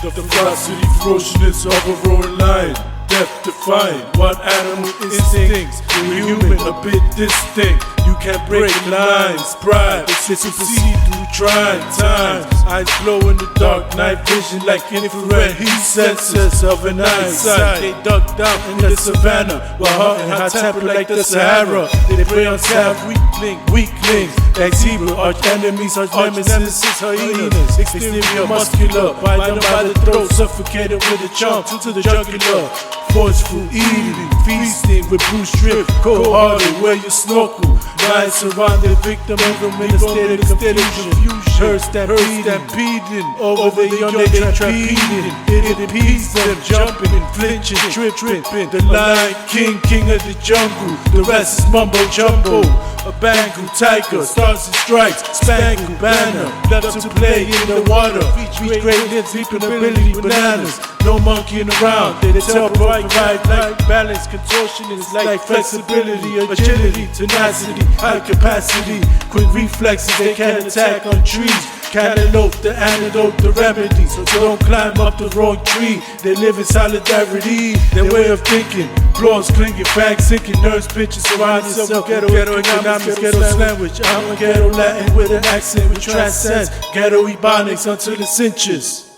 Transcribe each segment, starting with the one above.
The ferocity, ferociousness of a roaring lion, death defying, one animal instincts, the human a bit distinct. You can't break lines, pride, it succeed through trying times. Eyes glow in the dark, night vision like infrared heat sensors of an eyesight. They duck down in the savannah, while hot and hot tempered like the Sahara. They prey on sad weaklings, like zebra, arch enemies, arch nemesis, hyenas. Exterior muscular, bite them by the throat, suffocated with a chomp to the jugular. Forceful eating, feasting with blue strip, cold-hearted, where you snorkel. Lions surround the victim, even in a state of confusion. Herds stampeding over yonder trampeding. It impedes them jumping, flinching, tripping. The Lion King, king of the jungle. The rest is mumbo jumbo. A Bengal tiger, stars and stripes, spangled banner. Love to play in the water. Reach great lips, leaping ability, bananas. No monkeying around. They tell provide like balance, contortion is like flexibility, agility, tenacity, high capacity, quick reflexes. They can attack on trees. Cantaloupe, the antidote, the remedy. So don't climb up the wrong tree. They live in solidarity. Their way of thinking, claws clinging, facts sinking, nerves pitches around yourself. Ghetto economics, ghetto sandwich. I'm a ghetto Latin with an accent which transcends ghetto ebonics until it cinches.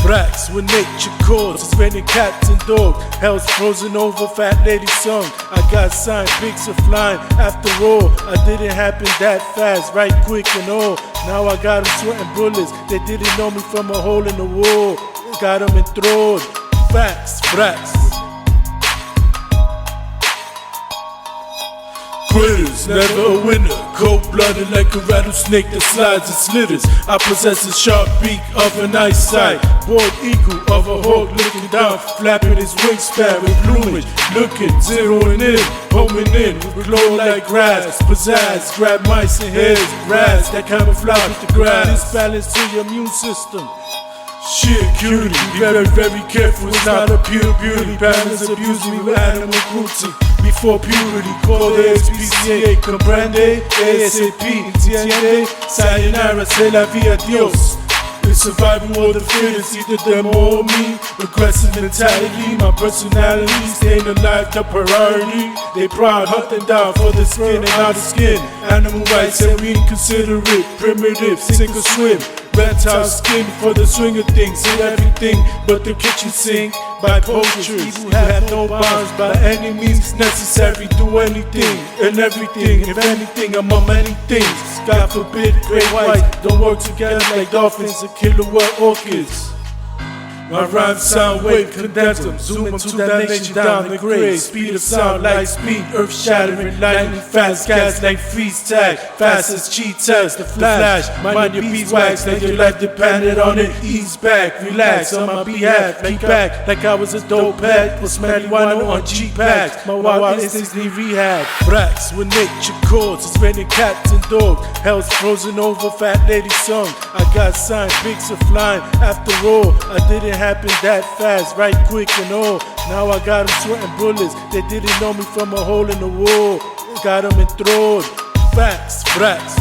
Racks with nature calls, it's raining cats and dogs. Hell's frozen over, fat lady song. I got signed, pics are flying. After all, I didn't happen that fast, right quick and all. Now I got them sweating bullets. They didn't know me from a hole in the wall. Got them enthralled. Facts, racks. Quitters, never a winner. Cold-blooded like a rattlesnake that slides and slithers. I possess the sharp beak of an eyesight. Bald eagle of a hawk looking down, flapping his wingspan with plumage. Looking, zeroing in, homing in, with glow like grass. Pizzazz, grab mice and hairs, grass that camouflage with the grass. This balance to your immune system. Sheer cutie, be very, very careful, it's not a pure beauty. Parents abuse me with animal cruelty. Before purity, call the SPCA, comprende, ASAP, entiende, sayonara, c'est la vie, adios. The survival of the fittest, either them or me. Aggressive mentality, my personality, staying alive, the priority. They proud, hunting down for the skin and out of skin. Animal rights, and we inconsiderate, primitive, sink or swim. Reptile skin for the swing of things, and everything but the kitchen sink. By poachers who have no bonds by any means necessary. Do anything and everything, if anything, among many things. God forbid, great white don't work together like dolphins and killer orchids. My rhymes sound wave, condemns them, zoom them to that nation down the grade. Speed of sound, light speed, earth shattering, lightning fast, gas like freeze tag, fast as cheetahs, the flash. Mind your beeswax, like your life depended on it. Ease back, relax on my behalf, lay back like I was a dope pack, with marijuana on G-packs. My wild instincts need rehab. Racks with nature calls, it's raining cats and dogs. Hell's frozen over, fat lady song. I got signed, pics are flying. After all, I didn't happen that fast, right quick and all. Now I got them sweating bullets. They didn't know me from a hole in the wall. Got them enthralled. Facts, racks.